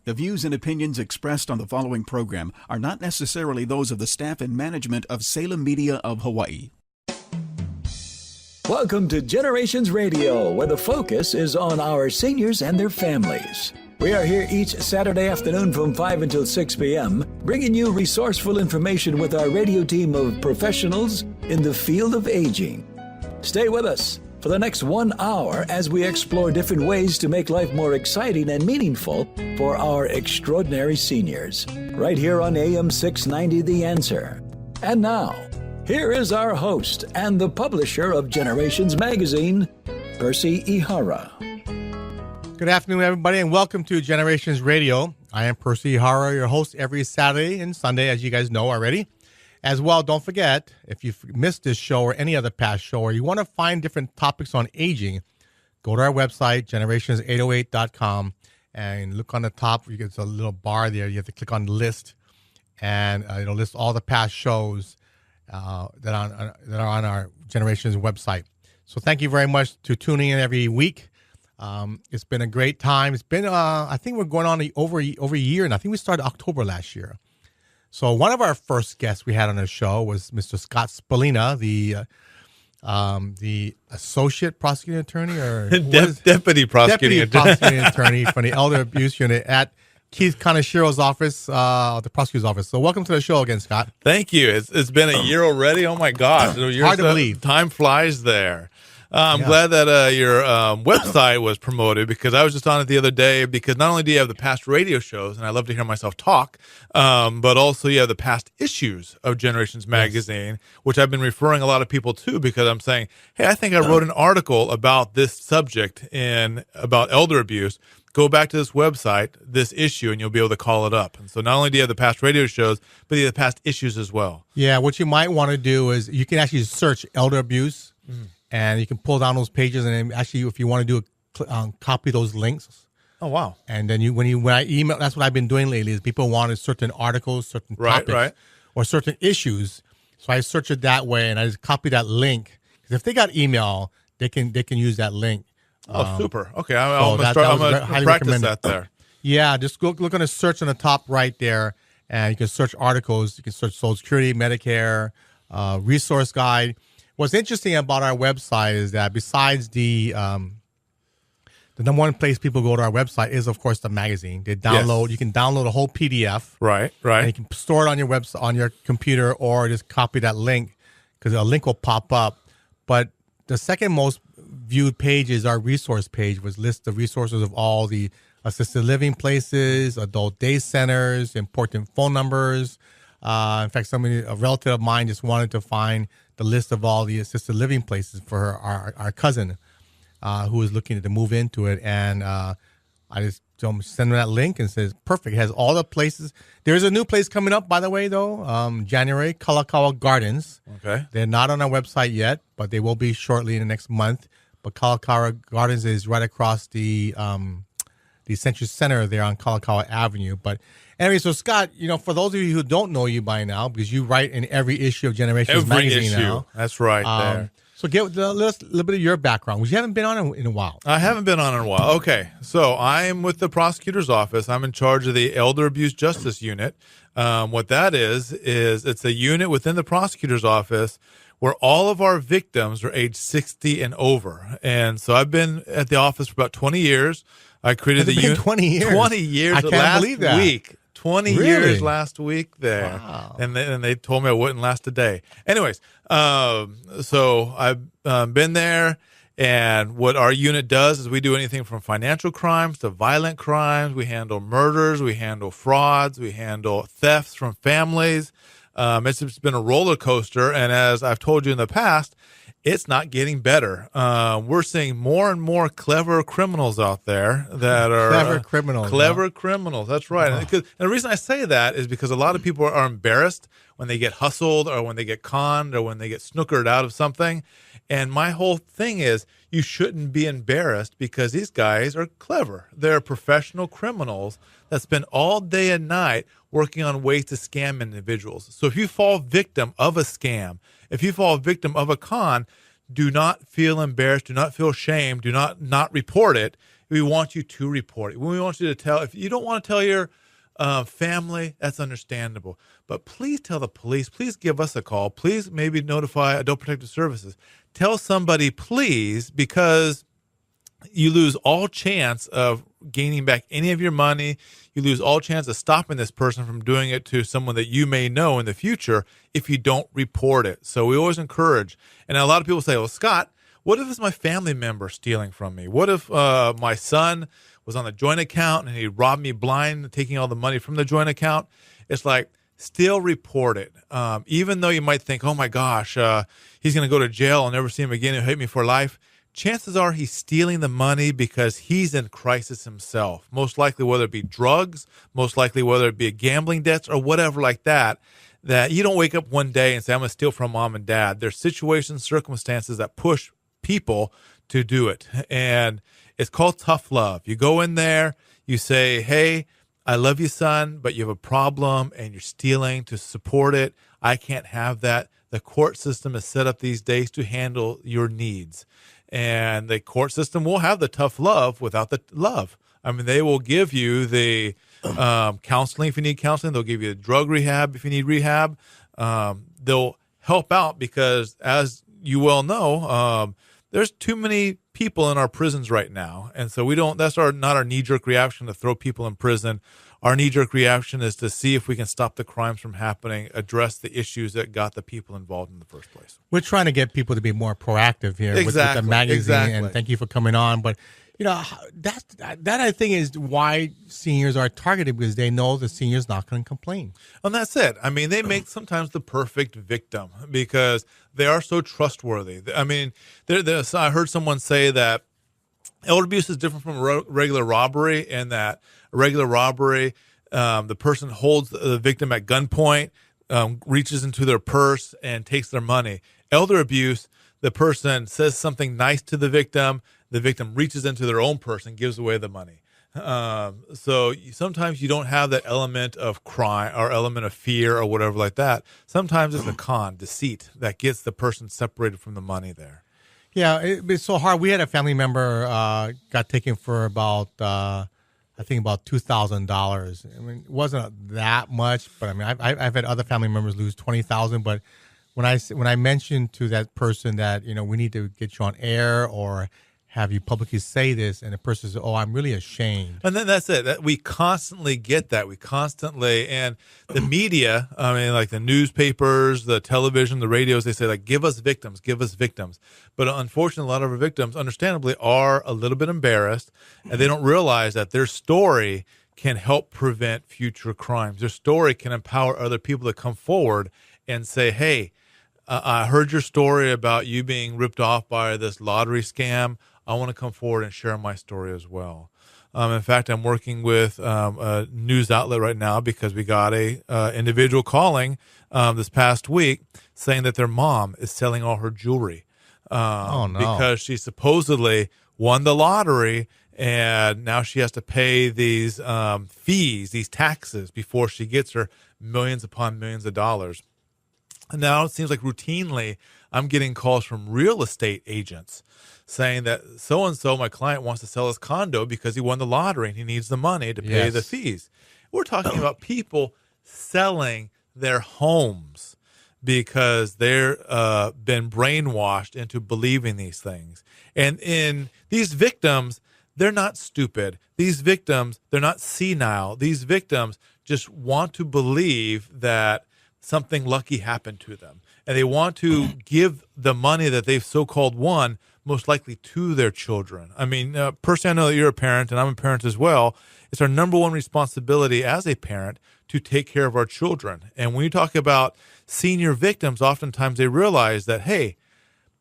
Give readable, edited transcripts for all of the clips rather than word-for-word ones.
The views and opinions expressed on the following program are not necessarily those of the staff and management of Salem Media of Hawaii. Welcome to Generations Radio, where the focus is on our seniors and their families. We are here each Saturday afternoon from 5 until 6 p.m., bringing you resourceful information with our radio team of professionals in the field of aging. Stay with us for the next 1 hour as we explore different ways to make life more exciting and meaningful for our extraordinary seniors. Right here on AM 690 The Answer. And now, here is our host and the publisher of Generations Magazine, Percy Ihara. Good afternoon, everybody, and welcome to Generations Radio. I am Percy Ihara, your host every Saturday and Sunday, as you guys know already. As well, don't forget, if you've missed this show or any other past show, or you want to find different topics on aging, go to our website, generations808.com, and look on the top. There's a little bar there. You have to click on the list, and it'll list all the past shows that are on our Generations website. So thank you very much for tuning in every week. It's been a great time. It's been, I think we're going on over a year, and I think we started October last year. So one of our first guests we had on the show was Mr. Scott Spallina, the associate prosecuting attorney or deputy prosecuting attorney from the Elder Abuse Unit at Keith Kanashiro's office, the prosecutor's office. So welcome to the show again, Scott. Thank you. It's been a year already. Oh my gosh, hard to believe. Time flies there. I'm glad that your website was promoted, because I was just on it the other day, because not only do you have the past radio shows, and I love to hear myself talk, but also you have the past issues of Generations Magazine, which I've been referring a lot of people to, because I'm saying, hey, I think I wrote an article about this subject about elder abuse. Go back to this website, this issue, and you'll be able to call it up. And so not only do you have the past radio shows, but you have the past issues as well. Yeah, what you might want to do is you can actually search elder abuse. And you can pull down those pages, and then actually, if you want to do copy those links. Oh wow! And then when I email, that's what I've been doing lately. Is people wanted certain articles, certain topics, or certain issues. So I search it that way, and I just copy that link. Because if they got email, they can use that link. Oh, super! Okay, I'm gonna practice that there. Yeah, just look on the search on the top right there, and you can search articles. You can search Social Security, Medicare, resource guide. What's interesting about our website is that besides the number one place people go to our website is, of course, the magazine. They download. Yes. You can download a whole PDF. Right. And you can store it on your website, on your computer, or just copy that link, because a link will pop up. But the second most viewed page is our resource page, which lists the resources of all the assisted living places, adult day centers, important phone numbers. In fact, a relative of mine just wanted to find the list of all the assisted living places for our cousin who is looking to move into it. And I just send them that link and says, perfect. It has all the places. There's a new place coming up, by the way, though, January, Kalakaua Gardens. Okay. They're not on our website yet, but they will be shortly in the next month. But Kalakaua Gardens is right across the Century Center there on Kalakaua Avenue. But anyway, so Scott, for those of you who don't know you by now, because you write in every issue of Generations Magazine now. That's right there. So give a little bit of your background, which you haven't been on in a while. I haven't been on in a while. Okay, so I am with the prosecutor's office. I'm in charge of the Elder Abuse Justice Unit. What that is it's a unit within the prosecutor's office where all of our victims are age 60 and over. And so I've been at the office for about 20 years. I created the unit. 20 years. 20 years. I can't believe that. Week. 20 years last week there. Wow. And they told me I wouldn't last a day. Anyways, so I've been there, and what our unit does is we do anything from financial crimes to violent crimes. We handle murders, we handle frauds, we handle thefts from families. It's been a roller coaster, and as I've told you in the past, it's not getting better. We're seeing more and more clever criminals out there that are clever criminals. That's right. Oh. And the reason I say that is because a lot of people are embarrassed when they get hustled or when they get conned or when they get snookered out of something. And my whole thing is you shouldn't be embarrassed, because these guys are clever. They're professional criminals that spend all day and night working on ways to scam individuals. So if you fall victim of a scam, if you fall victim of a con, do not feel embarrassed. Do not feel shame. Do not report it. we want you to report it. We want you to tell. If you don't want to tell your family, that's understandable. But please tell the police. Please give us a call. Please maybe notify Adult Protective Services. Tell somebody, please, because you lose all chance of gaining back any of your money. You lose all chance of stopping this person from doing it to someone that you may know in the future if you don't report it. So we always encourage. And a lot of people say, well, Scott, what if it's my family member stealing from me? What if my son was on a joint account and he robbed me blind, taking all the money from the joint account? It's like, still report it. Even though you might think, oh my gosh, he's going to go to jail. I'll never see him again. He'll hate me for life. Chances are he's stealing the money because he's in crisis himself. Most likely, whether it be drugs, most likely whether it be gambling debts or whatever like that, that you don't wake up one day and say, I'm going to steal from mom and dad. There's situations, circumstances that push people to do it. And it's called tough love. You go in there, you say, hey, I love you, son, but you have a problem and you're stealing to support it. I can't have that. The court system is set up these days to handle your needs. And the court system will have the tough love without the love. I mean, they will give you the counseling if you need counseling. They'll give you the drug rehab if you need rehab. They'll help out because, as you well know, there's too many people in our prisons right now. And so that's not our knee-jerk reaction to throw people in prison. Our knee-jerk reaction is to see if we can stop the crimes from happening, address the issues that got the people involved in the first place. We're trying to get people to be more proactive here with the magazine, and thank you for coming on. But, that I think is why seniors are targeted, because they know the senior's not going to complain. And that's it. I mean, they make sometimes the perfect victim because they are so trustworthy. I mean, I heard someone say that elder abuse is different from regular robbery, and that regular robbery, the person holds the victim at gunpoint, reaches into their purse and takes their money. Elder abuse, the person says something nice to the victim reaches into their own purse and gives away the money. So sometimes you don't have that element of crime or element of fear or whatever like that. Sometimes it's a deceit that gets the person separated from the money there. Yeah, it's so hard. We had a family member got taken for about $2,000. I mean, it wasn't that much, but I mean, I've had other family members lose $20,000. But when I mentioned to that person that we need to get you on air or have you publicly say this, and the person says, "Oh, I'm really ashamed." And then that's it. We constantly get that. And the media, I mean, like the newspapers, the television, the radios, they say, like, give us victims. But unfortunately, a lot of our victims, understandably, are a little bit embarrassed, and they don't realize that their story can help prevent future crimes. Their story can empower other people to come forward and say, hey, I heard your story about you being ripped off by this lottery scam. I want to come forward and share my story as well. In fact, I'm working with a news outlet right now because we got a individual calling this past week saying that their mom is selling all her jewelry because she supposedly won the lottery, and now she has to pay these fees, these taxes, before she gets her millions upon millions of dollars. And now it seems like routinely I'm getting calls from real estate agents saying that so-and-so, my client, wants to sell his condo because he won the lottery and he needs the money to pay the fees. We're talking about people selling their homes because they're been brainwashed into believing these things. And in these victims, they're not stupid. These victims, they're not senile. These victims just want to believe that something lucky happened to them. And they want to give the money that they've so-called won most likely to their children. I mean, Percy, I know that you're a parent, and I'm a parent as well. It's our number one responsibility as a parent to take care of our children. And when you talk about senior victims, oftentimes they realize that, hey,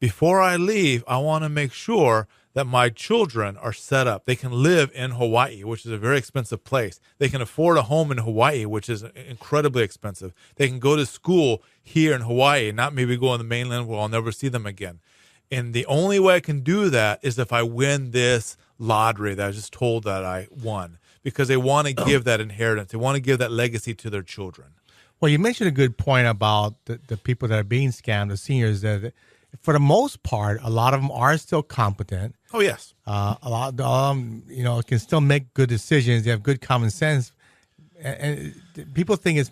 before I leave, I want to make sure that my children are set up. They can live in Hawaii, which is a very expensive place. They can afford a home in Hawaii, which is incredibly expensive. They can go to school here in Hawaii, not maybe go on the mainland where I'll never see them again. And the only way I can do that is if I win this lottery that I was just told that I won, because they want to give that inheritance. They want to give that legacy to their children. Well, you mentioned a good point about the people that are being scammed, the seniors, that for the most part, a lot of them are still competent. Oh, yes. A lot of them, can still make good decisions. They have good common sense. And people think these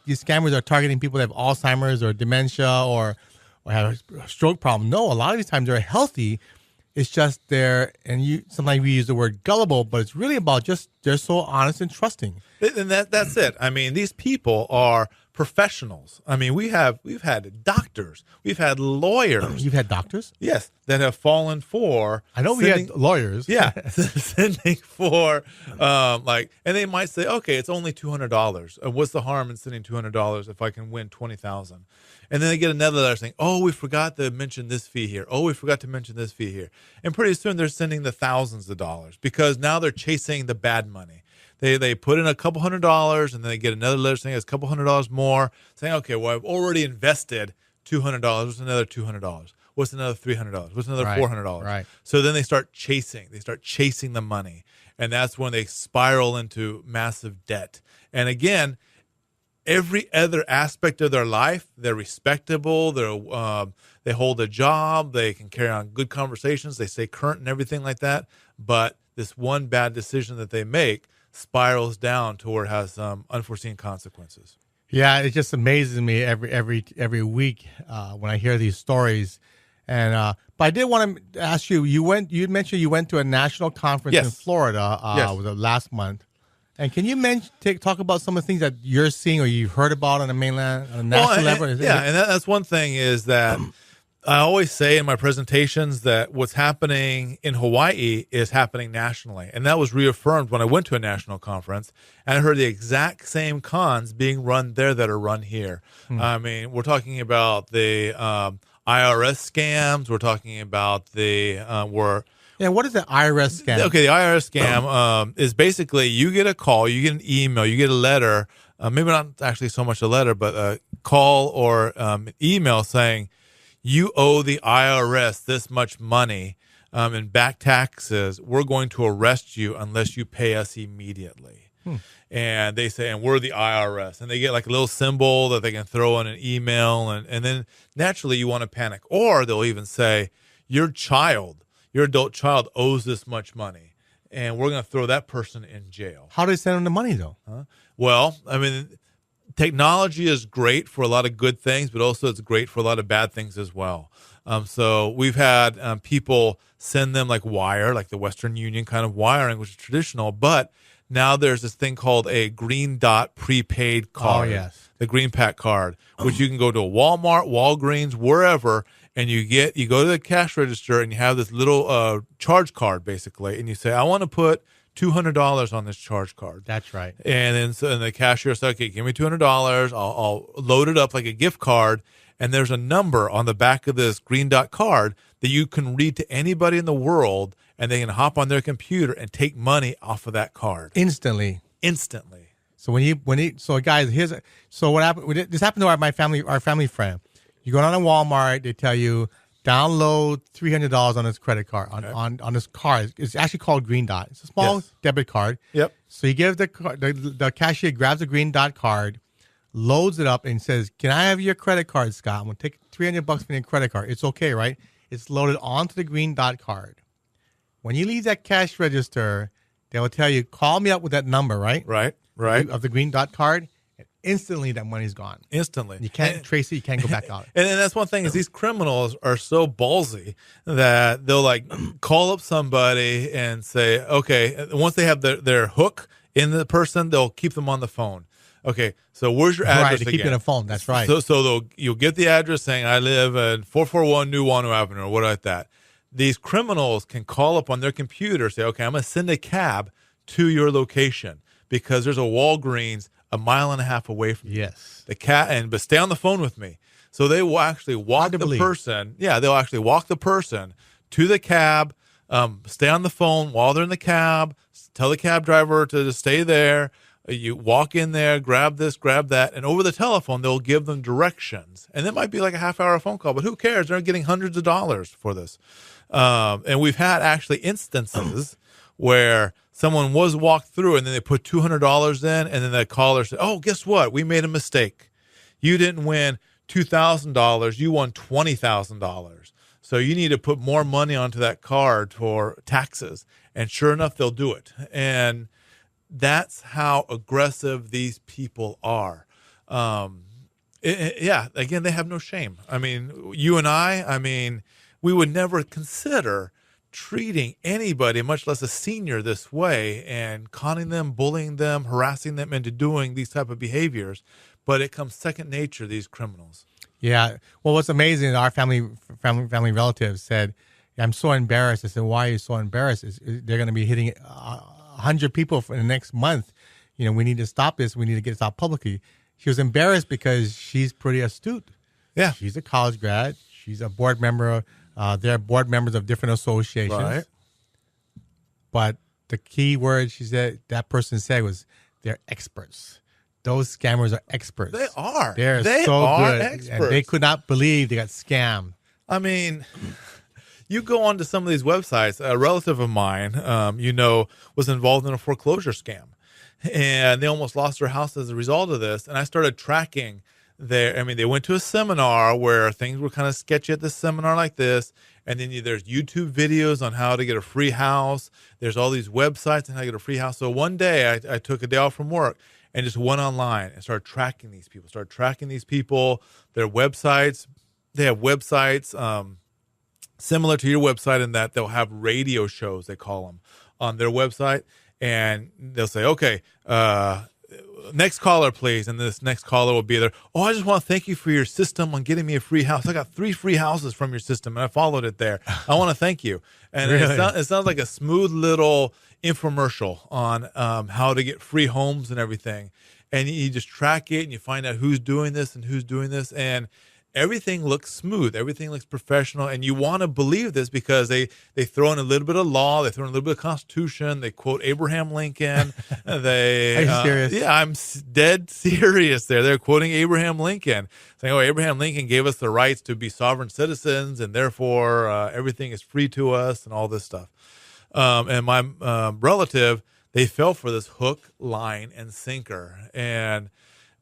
scammers are targeting people that have Alzheimer's or dementia or have a stroke problem. No, a lot of these times they're healthy. It's just sometimes we use the word gullible, but it's really about just they're so honest and trusting. And that's it. I mean, these people are professionals. I mean, we've had doctors, we've had lawyers. You've had doctors? Yes, that have fallen for. I know we had lawyers. Yeah, sending for and they might say, okay, it's only $200. What's the harm in sending $200 if I can win 20,000? And then they get another letter saying, oh, we forgot to mention this fee here. Oh, we forgot to mention this fee here. And pretty soon they're sending the thousands of dollars because now they're chasing the bad money. They put in a couple $100 and then they get another letter saying it's a couple $100 more, saying, okay, well, I've already invested $200. What's another $200? What's another $300? What's another $400? Right. So then they start chasing. They start chasing the money. And that's when they spiral into massive debt. And again, every other aspect of their life, they're respectable. They hold a job. They can carry on good conversations. They stay current and everything like that. But this one bad decision that they make spirals down to where it has some unforeseen consequences. Yeah, it just amazes me every week when I hear these stories. And but I did want to ask you. You mentioned you went to a national conference in Florida was it last month. And can you talk about some of the things that you're seeing or you've heard about on the mainland, on a national level? And that's one thing is that I always say in my presentations that what's happening in Hawaii is happening nationally. And that was reaffirmed when I went to a national conference and I heard the exact same cons being run there that are run here. I mean, we're talking about the IRS scams. We're talking about what is the IRS scam? Okay, the IRS scam is basically you get a call, you get an email, you get a letter, maybe not actually so much a letter, but a call or an email saying, you owe the IRS this much money in back taxes. We're going to arrest you unless you pay us immediately. And they say, and we're the IRS. And they get like a little symbol that they can throw in an email. And then naturally you want to panic. Or they'll even say, your adult child owes this much money. And we're going to throw that person in jail. How do they send them the money, though? Well, I mean, technology is great for a lot of good things, but also it's great for a lot of bad things as well. So we've had people send them like wire, like the Western Union kind of wiring, which is traditional. But now there's this thing called a green dot prepaid card. Oh, yes. The Green Pack card, which you can go to a Walmart, Walgreens, wherever, and you go to the cash register and you have this little charge card basically, and you say, I want to put $200 on this charge card. That's right. And then the cashier said, okay, give me $200. I'll load it up like a gift card. And there's a number on the back of this green dot card that you can read to anybody in the world, and they can hop on their computer and take money off of that card Instantly. So guys, what happened? This happened to our family friend. You go down to Walmart, they tell you download $300 on this credit card on this card. It's actually called Green Dot. It's a small debit card. Yep. So you give the cashier grabs the Green Dot card, loads it up, and says, "Can I have your credit card, Scott? I'm gonna take $300 for your credit card." It's okay, right? It's loaded onto the Green Dot card. When you leave that cash register, they will tell you, "Call me up with that number," right? Right. Of the Green Dot card. Instantly, that money's gone. Instantly. You can't trace it. You can't go back out. And that's one thing is these criminals are so ballsy that they'll like call up somebody and say, okay, once they have their hook in the person, they'll keep them on the phone. Okay, so where's your address again? Right, to keep you on the phone. That's right. So you'll get the address saying, I live at 441 New Wanu Avenue or what like that. These criminals can call up on their computer, say, okay, I'm going to send a cab to your location because there's a Walgreens a mile and a half away from you. Yes. But stay on the phone with me. So they will actually walk the person. Yeah, they'll actually walk the person to the cab, stay on the phone while they're in the cab, tell the cab driver to stay there. You walk in there, grab this, grab that, and over the telephone, they'll give them directions. And it might be like a half-hour phone call, but who cares? They're getting hundreds of dollars for this. And we've had actually instances where someone was walked through and then they put $200 in, and then the caller said, oh, guess what? We made a mistake. You didn't win $2,000, you won $20,000. So you need to put more money onto that card for taxes. And sure enough, they'll do it. And that's how aggressive these people are. Yeah, again, they have no shame. I mean, you and I mean, we would never consider treating anybody, much less a senior, this way and conning them, bullying them, harassing them into doing these type of behaviors. But it comes second nature, these criminals. Yeah. Well, what's amazing, our family relatives said, I'm so embarrassed. I said, why are you so embarrassed? They're going to be hitting 100 people for the next month. You know, we need to stop this. We need to get this out publicly. She was embarrassed because she's pretty astute. Yeah. She's a college grad. She's a board member. They're board members of different associations. Right. But the key word that person said was, they're experts. Those scammers are experts. They are. They so are good. experts. And they could not believe they got scammed. I mean, you go on to some of these websites. A relative of mine, was involved in a foreclosure scam. And they almost lost their house as a result of this. And I started tracking they went to a seminar where things were kind of sketchy at this seminar like this. And then there's YouTube videos on how to get a free house. There's all these websites on how to get a free house. So one day I took a day off from work and just went online and started tracking these people, their websites. They have websites similar to your website in that they'll have radio shows, they call them, on their website. And they'll say, okay, next caller, please. And this next caller will be there. Oh, I just want to thank you for your system on getting me a free house. I got 3 free houses from your system, and I followed it there. I want to thank you. And Really? it sounds like a smooth little infomercial on how to get free homes and everything. And you just track it, and you find out who's doing this and who's doing this. And everything looks smooth. Everything looks professional. And you want to believe this because they throw in a little bit of law. They throw in a little bit of Constitution. They quote Abraham Lincoln. Are you serious? Yeah, I'm dead serious there. They're quoting Abraham Lincoln, saying, Abraham Lincoln gave us the rights to be sovereign citizens, and therefore everything is free to us and all this stuff. And my relative, they fell for this hook, line, and sinker. And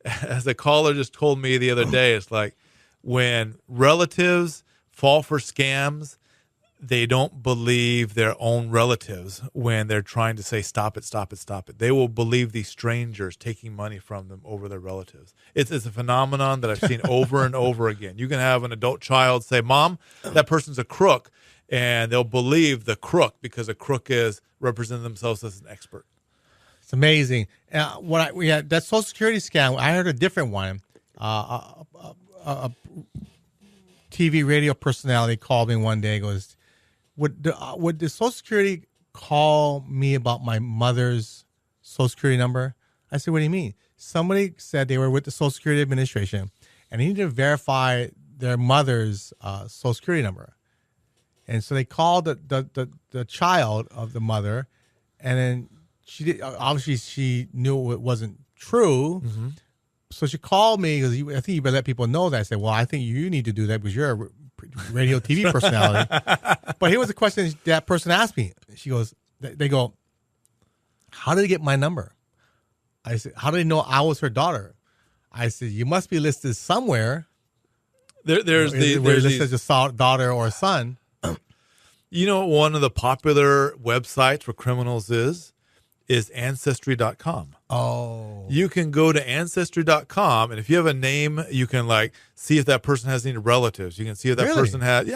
as a caller just told me the other day, it's like, when relatives fall for scams, they don't believe their own relatives when they're trying to say, stop it, stop it, stop it. They will believe these strangers taking money from them over their relatives. It's a phenomenon that I've seen over and over again. You can have an adult child say, Mom, that person's a crook, and they'll believe the crook because a crook represent themselves as an expert. It's amazing. We had that Social Security scam. I heard a different one. A TV radio personality called me one day. Goes, would the Social Security call me about my mother's Social Security number? I said, what do you mean? Somebody said they were with the Social Security Administration and they needed to verify their mother's Social Security number, and so they called the child of the mother, and then obviously she knew it wasn't true. Mm-hmm. So she called me because I think you better let people know that. I said, well, I think you need to do that because you're a radio TV personality. But here was the question that person asked me. She goes, they go, how did they get my number? I said, how did they know I was her daughter? I said, you must be listed somewhere. There's listed as a daughter or a son. You know what one of the popular websites for criminals is Ancestry.com. Oh. You can go to Ancestry.com, and if you have a name, you can see if that person has any relatives. You can see if that person has,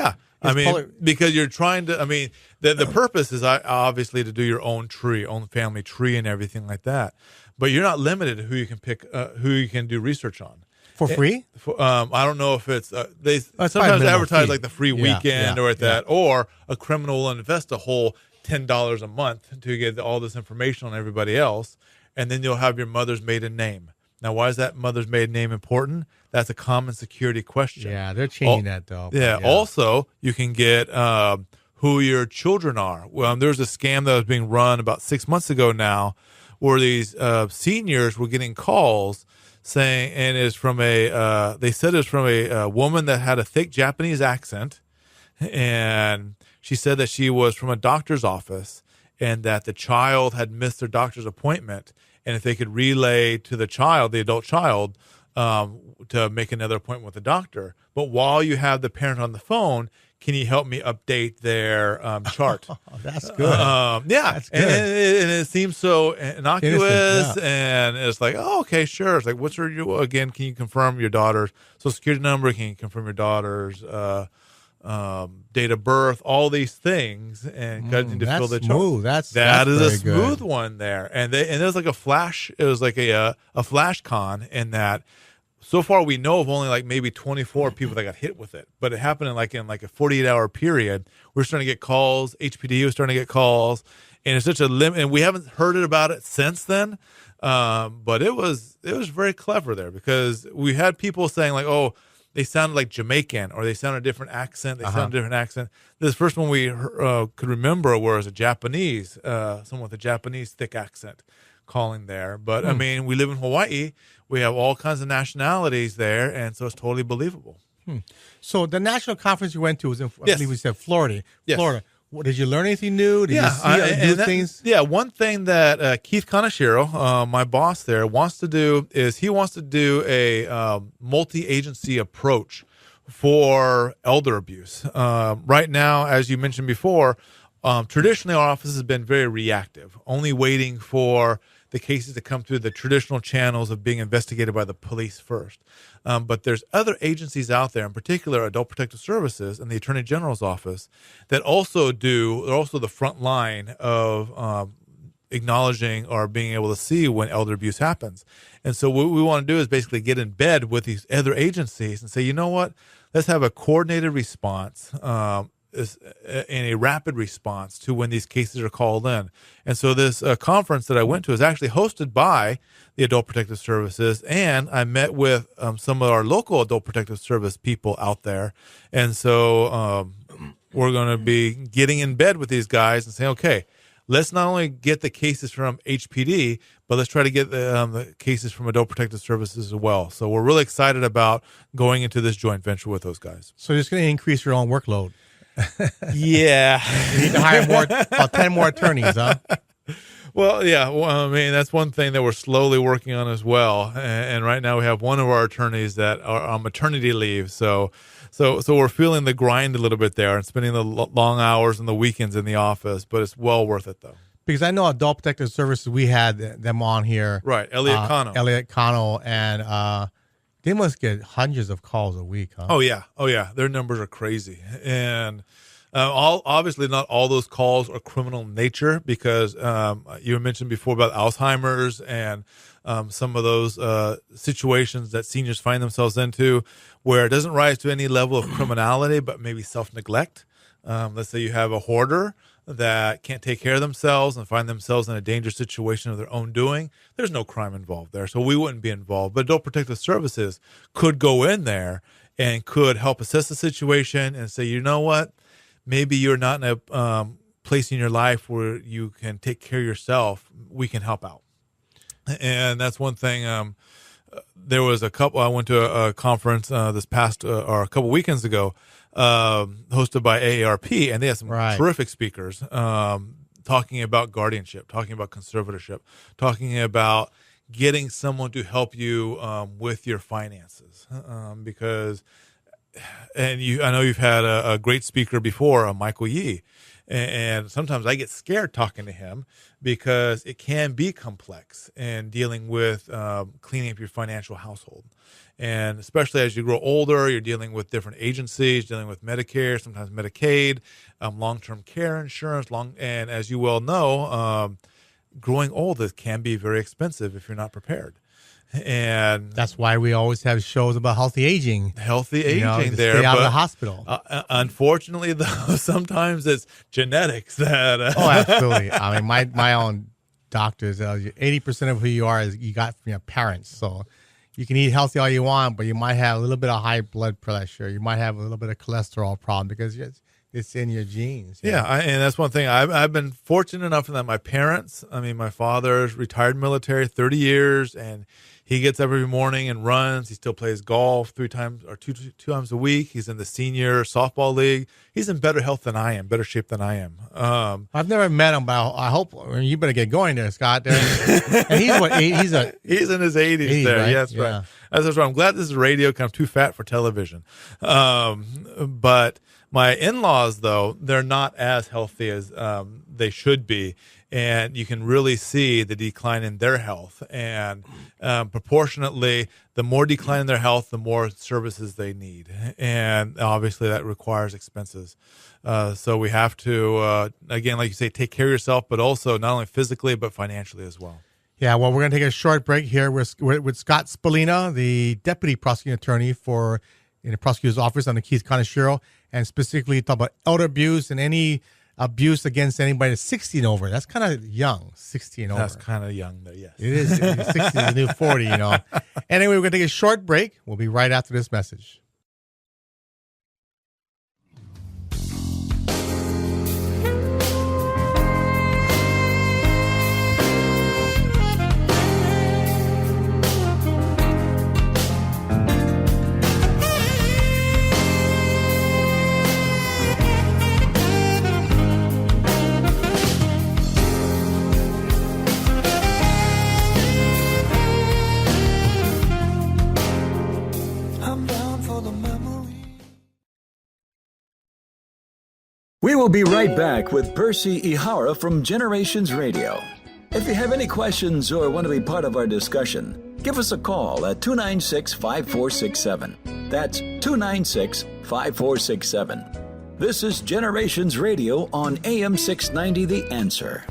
because you're trying to, the purpose is obviously to do your own tree, own family tree and everything like that. But you're not limited to who you can pick, who you can do research on. For free? I don't know if it's, they sometimes advertise like the free weekend or a criminal will invest a whole $10 a month to get all this information on everybody else, and then you'll have your mother's maiden name. Now, why is that mother's maiden name important? That's a common security question. Yeah, they're changing that, though. Yeah. Also, you can get who your children are. Well, there's a scam that was being run about 6 months ago now where these seniors were getting calls saying, and it's from they said it's from a woman that had a thick Japanese accent, and she said that she was from a doctor's office and that the child had missed their doctor's appointment. And if they could relay to the child, the adult child, to make another appointment with the doctor. But while you have the parent on the phone, can you help me update their chart? That's good. Yeah, That's good. And it seems so innocuous, Innocent, and it's like, oh, okay, sure. It's like, what's her again? Can you confirm your daughter's social security number? Can you confirm your daughter's date of birth? All these things, and getting to fill the chart. That is a smooth one there, and there's like a flash. It was like a flash con in that. So far, we know of only like maybe 24 people that got hit with it, but it happened in like a 48-hour period. We're starting to get calls. HPD was starting to get calls, and it's such a limit. And we haven't heard about it since then. But it was very clever there, because we had people saying like, oh, they sounded like Jamaican, or they sounded a different accent. They sounded a different accent. This first one we could remember was a Japanese, someone with a Japanese thick accent calling there. But I mean, we live in Hawaii. We have all kinds of nationalities there, and so it's totally believable. So the national conference you went to was in, I Yes. believe we said Florida. Yes. Florida. What, did you learn anything new? Did you see new things? Yeah, one thing that Keith Kaneshiro, my boss there, wants to do is he wants to do a multi-agency approach for elder abuse. Right now, as you mentioned before, traditionally our office has been very reactive, only waiting for the cases to come through the traditional channels of being investigated by the police first. But there's other agencies out there, in particular Adult Protective Services and the Attorney General's office, that also they're also the front line of acknowledging or being able to see when elder abuse happens. And so what we want to do is basically get in bed with these other agencies and say, you know what, let's have a coordinated response, in a rapid response to when these cases are called in. And so this conference that I went to is actually hosted by the Adult Protective Services, and I met with some of our local Adult Protective Service people out there. And so we're going to be getting in bed with these guys and saying, okay, let's not only get the cases from HPD, but let's try to get the cases from Adult Protective Services as well. So we're really excited about going into this joint venture with those guys. So you're just going to increase your own workload. Yeah. You need to hire about 10 more attorneys, huh? Well, yeah. Well, I mean, that's one thing that we're slowly working on as well. And right now we have one of our attorneys that are on maternity leave. So we're feeling the grind a little bit there and spending the long hours and the weekends in the office. But it's well worth it, though. Because I know Adult Protective Services, we had them on here. Right. Elliot Cano. And they must get hundreds of calls a week, huh? Oh, yeah. Their numbers are crazy. And obviously not all those calls are criminal in nature, because you mentioned before about Alzheimer's and some of those situations that seniors find themselves into where it doesn't rise to any level of criminality, but maybe self-neglect. Let's say you have a hoarder that can't take care of themselves and find themselves in a dangerous situation of their own doing. There's no crime involved there, so we wouldn't be involved. But Adult Protective Services could go in there and could help assess the situation and say, you know what, maybe you're not in a place in your life where you can take care of yourself. We can help out. And that's one thing. There was a couple, I went to a conference this past, or a couple weekends ago, hosted by AARP, and they had some terrific speakers talking about guardianship, talking about conservatorship, talking about getting someone to help you with your finances, because, and I know you've had a great speaker before, Michael Yee, and sometimes I get scared talking to him because it can be complex in dealing with cleaning up your financial household. And especially as you grow older, you're dealing with different agencies, dealing with Medicare, sometimes Medicaid, long-term care insurance, and as you well know, growing old, it can be very expensive if you're not prepared. And that's why we always have shows about healthy aging. Stay out of the hospital. Unfortunately, though, sometimes it's genetics that. Oh, absolutely. I mean, my own doctor tells you 80% of who you are is you got from your parents. So you can eat healthy all you want, but you might have a little bit of high blood pressure. You might have a little bit of cholesterol problem because It's in your genes. Yeah, and that's one thing. I've been fortunate enough in that my parents, my father's retired military, 30 years, and he gets up every morning and runs. He still plays golf two times a week. He's in the senior softball league. He's in better health than I am, better shape than I am. I've never met him, but I hope you better get going there, Scott. And he's what? He's in his 80s there. Right? Yeah, that's right. That's right. I'm glad this is radio. Kind of too fat for television. But my in-laws, though, they're not as healthy as they should be. And you can really see the decline in their health. And proportionately, the more decline in their health, the more services they need. And obviously that requires expenses. So we have to, again, like you say, take care of yourself, but also not only physically, but financially as well. Yeah, well, we're going to take a short break here with Scott Spallina, the deputy prosecuting attorney in the prosecutor's office on the Keith County Sheriff, and specifically talk about elder abuse and any abuse against anybody that's 60 and over. That's kind of young, 60 and over. That's kind of young there, yes. It is. 60 is the new 40, Anyway, we're going to take a short break. We'll be right after this message. We will be right back with Percy Ihara from Generations Radio. If you have any questions or want to be part of our discussion, give us a call at 296-5467. That's 296-5467. This is Generations Radio on AM 690 The Answer.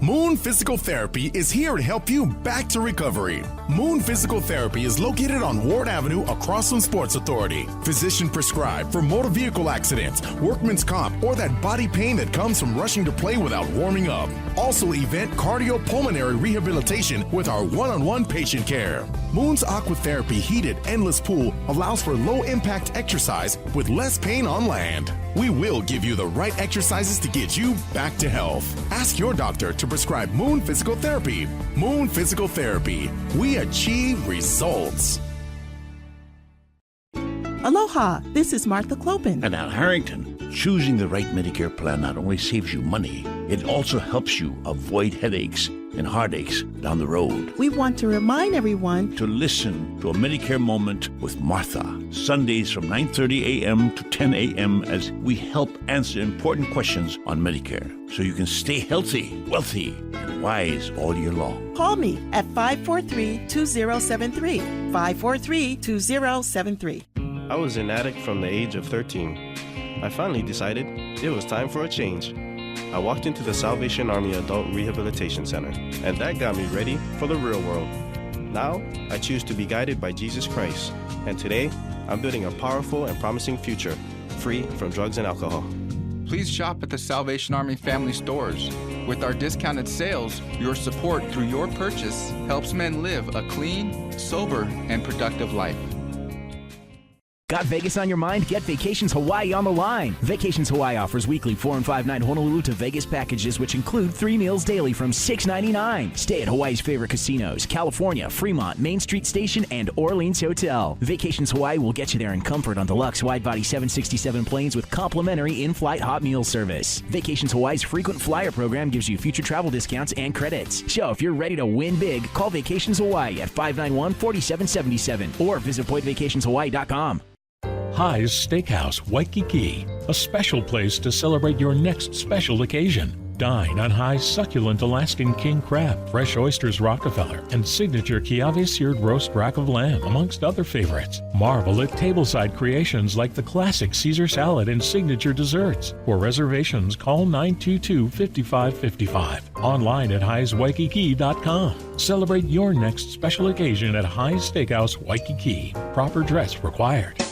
Moon Physical Therapy is here to help you back to recovery. Moon Physical Therapy is located on Ward Avenue across from Sports Authority. Physician prescribed for motor vehicle accidents, workman's comp, or that body pain that comes from rushing to play without warming up. Also event cardiopulmonary rehabilitation with our one-on-one patient care. Moon's Aquatherapy heated endless pool allows for low-impact exercise with less pain on land. We will give you the right exercises to get you back to health. Ask your doctor to prescribe Moon Physical Therapy. Moon Physical Therapy. We achieve results. Aloha, this is Martha Clopin. And Al Harrington. Choosing the right Medicare plan not only saves you money, it also helps you avoid headaches and heartaches down the road. We want to remind everyone to listen to a Medicare Moment with Martha, Sundays from 9:30 a.m. to 10 a.m. as we help answer important questions on Medicare so you can stay healthy, wealthy, and wise all year long. Call me at 543-2073, 543-2073. I was an addict from the age of 13. I finally decided it was time for a change. I walked into the Salvation Army Adult Rehabilitation Center, and that got me ready for the real world. Now, I choose to be guided by Jesus Christ, and today, I'm building a powerful and promising future, free from drugs and alcohol. Please shop at the Salvation Army family stores. With our discounted sales, your support through your purchase helps men live a clean, sober, and productive life. Got Vegas on your mind? Get Vacations Hawaii on the line. Vacations Hawaii offers weekly 4- and 5-night Honolulu to Vegas packages, which include 3 meals daily from $6.99. Stay at Hawaii's favorite casinos, California, Fremont, Main Street Station, and Orleans Hotel. Vacations Hawaii will get you there in comfort on deluxe wide-body 767 planes with complimentary in-flight hot meal service. Vacations Hawaii's frequent flyer program gives you future travel discounts and credits. So if you're ready to win big, call Vacations Hawaii at 591-4777 or visit PointVacationsHawaii.com. Irs Steakhouse, Waikiki, a special place to celebrate your next special occasion. Dine on High's succulent Alaskan king crab, fresh oysters Rockefeller, and signature Kiave seared roast rack of lamb, amongst other favorites. Marvel at tableside creations like the classic Caesar salad and signature desserts. For reservations, call 922-5555. Online at highswaikiki.com. Celebrate your next special occasion at High's Steakhouse, Waikiki. Proper dress required.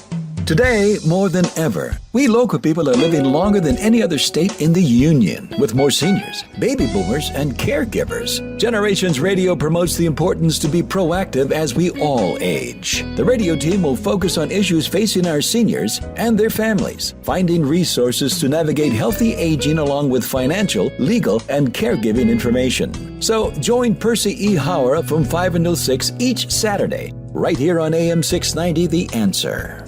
Today, more than ever, we local people are living longer than any other state in the Union, with more seniors, baby boomers, and caregivers. Generations Radio promotes the importance to be proactive as we all age. The radio team will focus on issues facing our seniors and their families, finding resources to navigate healthy aging along with financial, legal, and caregiving information. So join Percy Ihara from 5 until 6 each Saturday, right here on AM 690, The Answer.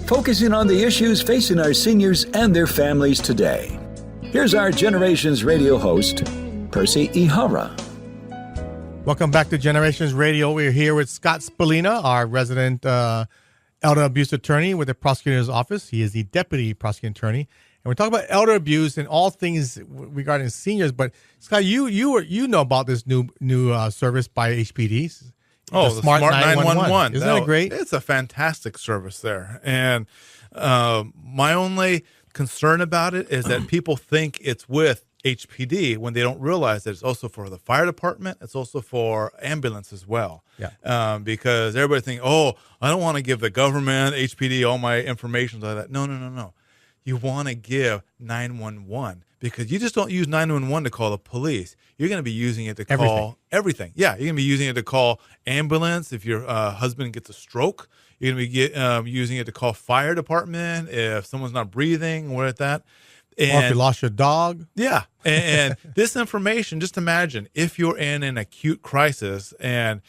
Focusing on the issues facing our seniors and their families today. Here's our Generations Radio host, Percy Ihara. Welcome back to Generations Radio. We're here with Scott Spallina, our resident elder abuse attorney with the prosecutor's office. He is the deputy prosecuting attorney. And we're talking about elder abuse and all things regarding seniors. But Scott, you know about this new service by HPD. Oh, the Smart 911. Isn't that great? It's a fantastic service there. And my only concern about it is that people think it's with HPD when they don't realize that it's also for the fire department. It's also for ambulance as well. Yeah. Because everybody thinks, oh, I don't want to give the government, HPD, all my information like that. No. You want to give 911 because you just don't use 911 to call the police. You're going to be using it to call everything. Yeah, you're going to be using it to call ambulance if your husband gets a stroke. You're going to be using it to call fire department if someone's not breathing or like that. And, or if you lost your dog. Yeah. And this information, just imagine if you're in an acute crisis and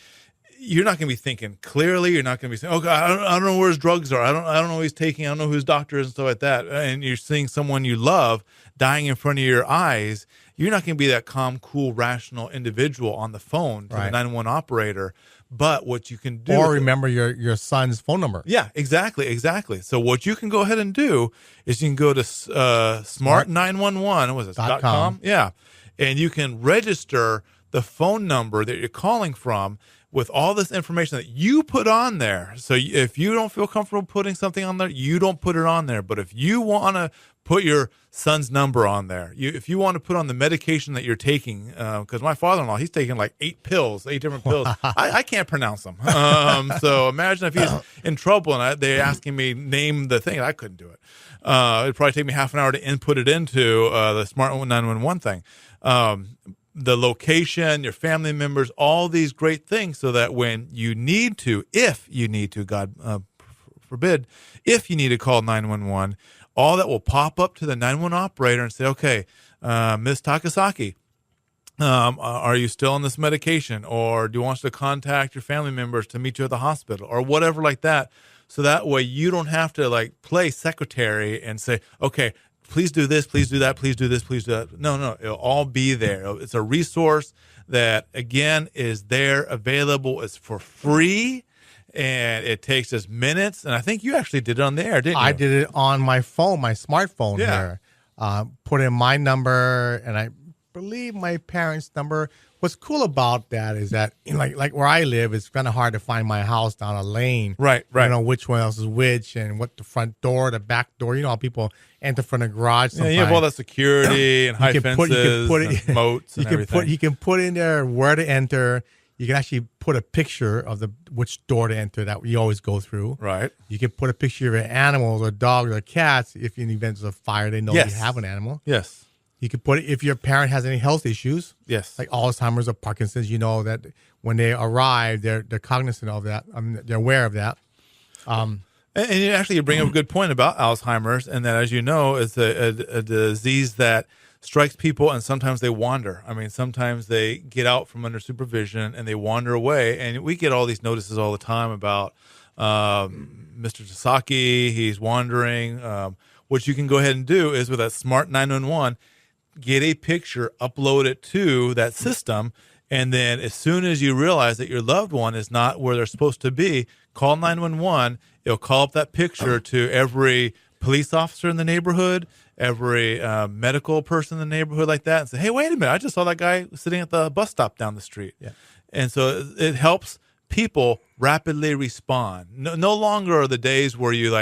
you're not going to be thinking clearly. You're not going to be saying, "Oh God, I don't know where his drugs are. I don't know who he's taking. I don't know who his doctor is," and stuff like that. And you're seeing someone you love dying in front of your eyes. You're not going to be that calm, cool, rational individual on the phone to the 911 operator. But what you can do, or remember your son's phone number. Yeah, exactly. So what you can go ahead and do is you can go to smart911. Was it .com? Yeah, and you can register the phone number that you're calling from with all this information that you put on there. So if you don't feel comfortable putting something on there, you don't put it on there. But if you want to put your son's number on there, if you want to put on the medication that you're taking, because my father-in-law, he's taking like 8 different pills. I can't pronounce them. So imagine if he's in trouble and they're asking me name the thing. I couldn't do it. It'd probably take me half an hour to input it into the Smart 911 thing. The location, your family members, all these great things so that when you need to, if you need to, God forbid, if you need to call 911, all that will pop up to the 911 operator and say, okay, Ms. Takasaki, are you still on this medication? Or do you want us to contact your family members to meet you at the hospital or whatever like that? So that way you don't have to like play secretary and say, okay, please do this, please do that, please do this, please do that. No, it'll all be there. It's a resource that, again, is there, available. It's for free, and it takes us minutes. And I think you actually did it on the air, didn't you? I did it on my phone, my smartphone here. Put in my number, and I believe my parents' number. What's cool about that is that, like where I live, it's kind of hard to find my house down a lane. Right. You know which one else is which, and what the front door, the back door. You know how people enter from the garage. Sometimes. Yeah, you have all that security and high fences, and moats, and everything. You can put in there where to enter. You can actually put a picture of which door to enter that we always go through. Right. You can put a picture of your animals or dogs or cats. If in the event of a fire, they know you have an animal. Yes. You could put it if your parent has any health issues. Yes. Like Alzheimer's or Parkinson's, you know that when they arrive, they're cognizant of that. They're aware of that. And you bring up a good point about Alzheimer's, and that, as you know, it's a disease that strikes people, and sometimes they wander. I mean, sometimes they get out from under supervision and they wander away. And we get all these notices all the time about Mr. Tasaki, he's wandering. What you can go ahead and do is with that Smart 911, get a picture, upload it to that system, and then as soon as you realize that your loved one is not where they're supposed to be, call 911. It'll call up that picture to every police officer in the neighborhood, every medical person in the neighborhood like that, and say, hey, wait a minute, I just saw that guy sitting at the bus stop down the street. Yeah. And so it helps people rapidly respond. No longer are the days where you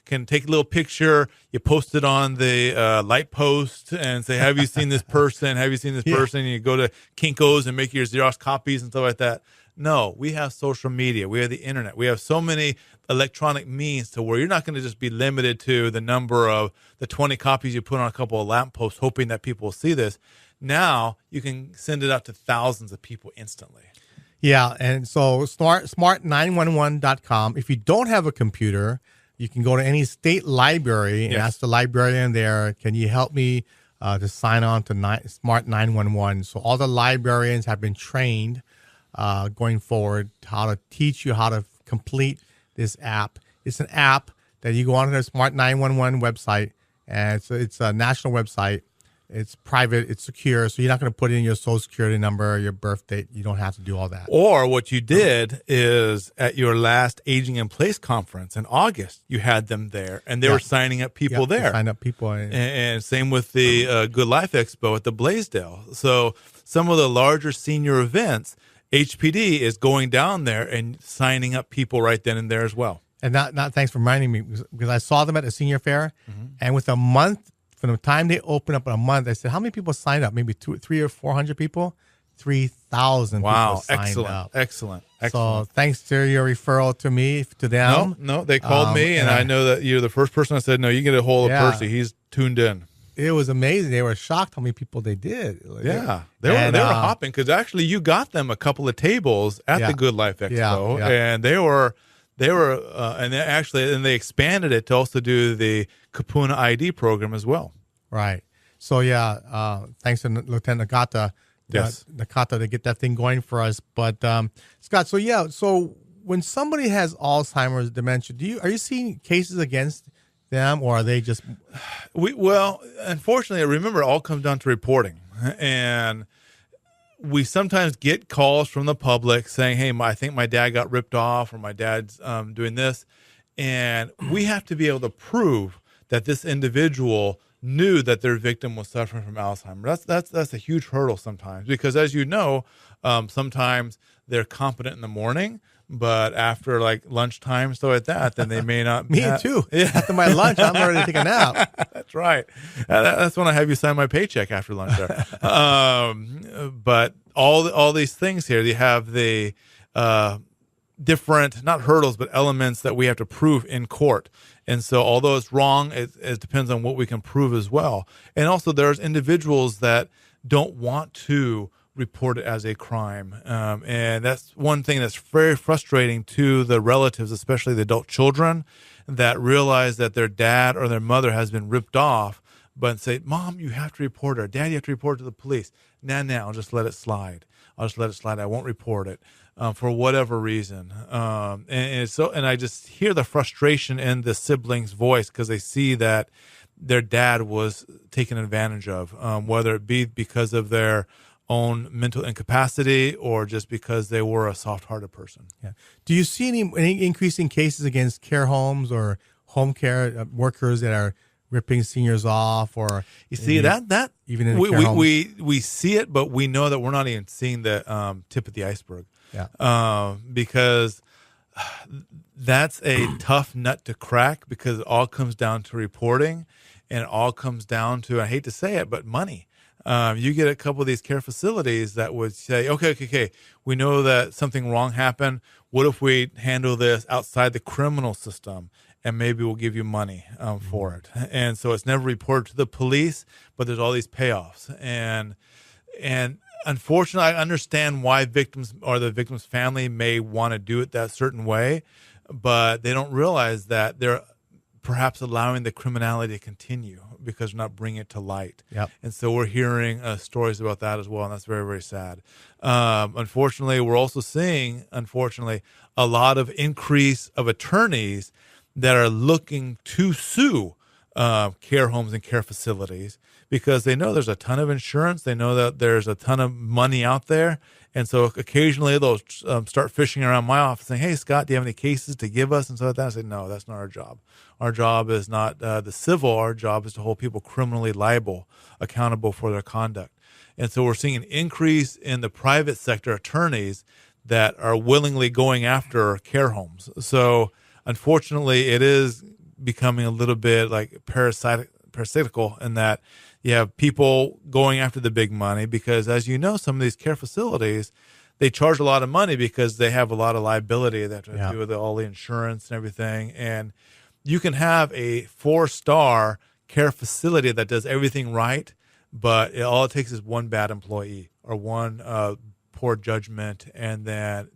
can take a little picture, you post it on the light post and say, have you seen this person? Have you seen this person? And you go to Kinko's and make your Xerox copies and stuff like that. No, we have social media. We have the internet. We have so many electronic means to where you're not going to just be limited to the number of the 20 copies you put on a couple of lampposts hoping that people will see this. Now you can send it out to thousands of people instantly. Yeah, and so smart911.com. If you don't have a computer, you can go to any state library and ask the librarian there, can you help me to sign on to Smart 911? So all the librarians have been trained going forward how to teach you how to complete this app. It's an app that you go onto the Smart 911 website, and it's a national website. It's private, it's secure, so you're not going to put in your social security number, your birth date. You don't have to do all that. Or what you did is at your last Aging in Place conference in August, you had them there, and they were signing up people there. Sign up people. And same with the Good Life Expo at the Blaisdell. So some of the larger senior events, HPD is going down there and signing up people right then and there as well. And not thanks for reminding me, because I saw them at the senior fair, and with a month, from the time they opened up in a month, I said, how many people signed up? Maybe 300 or 400 people? 3,000 people signed up. Excellent. So thanks to your referral to me, to them. No, they called me, and I know that you're the first person I said, no, you get a hold of Percy. He's tuned in. It was amazing. They were shocked how many people they did. Yeah. They were hopping, because actually you got them a couple of tables at the Good Life Expo, and they were and they expanded it to also do the Kapuna ID program as well. Right. So thanks to Lieutenant Nakata, to get that thing going for us. But Scott, so when somebody has Alzheimer's, dementia, are you seeing cases against them, or are they just? Well, unfortunately, remember, it all comes down to reporting, and we sometimes get calls from the public saying, hey, I think my dad got ripped off, or my dad's doing this. And we have to be able to prove that this individual knew that their victim was suffering from Alzheimer's. That's a huge hurdle sometimes, because as you know, sometimes they're competent in the morning, but after lunchtime, stuff like that, then they may not. Me too. Yeah. After my lunch, I'm ready to take a nap. That's right. That's when I have you sign my paycheck after lunch there. But all these things here, you have the different, not hurdles, but elements that we have to prove in court. And so although it's wrong, it depends on what we can prove as well. And also there's individuals that don't want to report it as a crime. And that's one thing that's very frustrating to the relatives, especially the adult children, that realize that their dad or their mother has been ripped off, but say, Mom, you have to report it. Or Dad, you have to report it to the police. Nah, I'll just let it slide. I won't report it. For whatever reason. And I just hear the frustration in the siblings' voice, because they see that their dad was taken advantage of, whether it be because of their own mental incapacity or just because they were a soft-hearted person. Yeah. Do you see any increasing cases against care homes or home care workers that are ripping seniors off? Or you see that even in we see it, but we know that we're not even seeing the tip of the iceberg. Yeah. Because that's a tough nut to crack, because it all comes down to reporting, and it all comes down to, I hate to say it, but money. You get a couple of these care facilities that would say, okay, we know that something wrong happened. What if we handle this outside the criminal system, and maybe we'll give you money for it? And so it's never reported to the police, but there's all these payoffs. And unfortunately, I understand why victims or the victim's family may want to do it that certain way, but they don't realize that they're perhaps allowing the criminality to continue because they're not bringing it to light. Yep. And so we're hearing stories about that as well, and that's very, very sad. Unfortunately, we're also seeing, a lot of increase of attorneys that are looking to sue care homes and care facilities, because they know there's a ton of insurance. They know that there's a ton of money out there. And so occasionally they'll start fishing around my office saying, hey, Scott, do you have any cases to give us? And so like that, I say, no, that's not our job. Our job is not the civil. Our job is to hold people criminally liable, accountable for their conduct. And so we're seeing an increase in the private sector attorneys that are willingly going after care homes. So unfortunately, it is becoming a little bit like parasitical in that you have people going after the big money because, as you know, some of these care facilities, they charge a lot of money because they have a lot of liability that have to do with all the insurance and everything. And you can have a 4-star care facility that does everything right, but all it takes is one bad employee or one poor judgment, and then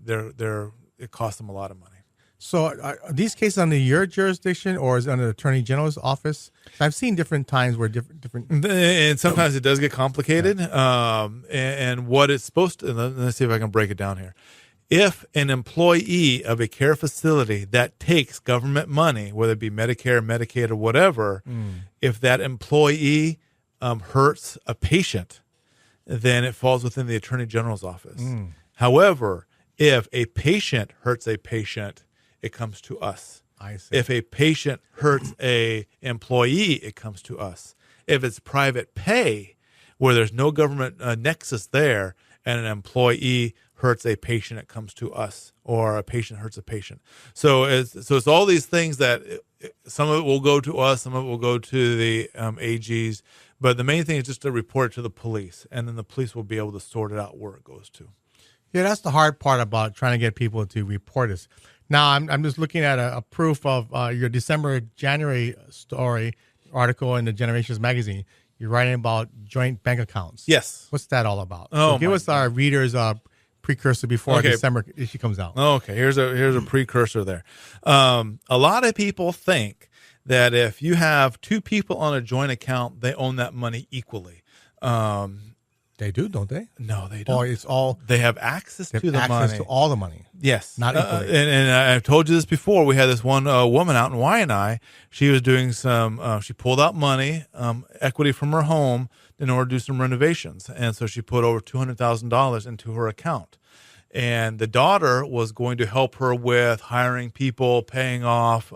it costs them a lot of money. So are these cases under your jurisdiction or is it under the Attorney General's office? I've seen different times where different and sometimes it does get complicated. And what it's supposed to, let's see if I can break it down here. If an employee of a care facility that takes government money, whether it be Medicare, Medicaid, or whatever, if that employee hurts a patient, then it falls within the Attorney General's office. However, if a patient hurts a patient, it comes to us. I see. If a patient hurts a employee, it comes to us. If it's private pay, where there's no government nexus there, and an employee hurts a patient, it comes to us, or a patient hurts a patient. So it's all these things that some of it will go to us, some of it will go to the AGs, but the main thing is just to report it to the police, and then the police will be able to sort it out where it goes to. Yeah, that's the hard part about trying to get people to report this. Now, I'm just looking at a proof of your January article in the Generations magazine. You're writing about joint bank accounts. Yes. What's that all about? Oh, so give us our readers precursor before December issue comes out. Okay, here's a precursor there. A lot of people think that if you have two people on a joint account, they own that money equally. They do, don't they? No, they don't. Or it's all they have access to the money. Access to all the money. Yes, not equally. And I've told you this before. We had this one woman out in Waianae. She was doing some. She pulled out money, equity from her home, in order to do some renovations, and so she put over $200,000 into her account. And the daughter was going to help her with hiring people, paying off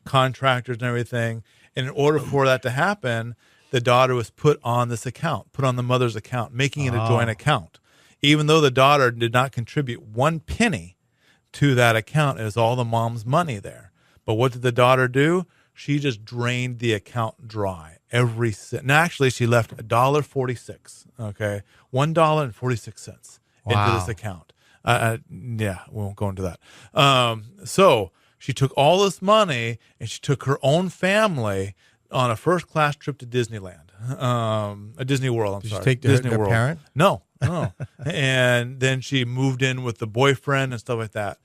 contractors and everything. And in order for that to happen, the daughter was put on this account, put on the mother's account, making it a joint account. Even though the daughter did not contribute one penny to that account, it was all the mom's money there. But what did the daughter do? She just drained the account dry. Every cent. Now, actually, she left $1.46. Okay, $1.46 into this account. Yeah, we won't go into that. So she took all this money and she took her own family on a first-class trip to Disneyland, a Disney World. I'm sorry, take Disney their World. Parent? No. And then she moved in with the boyfriend and stuff like that.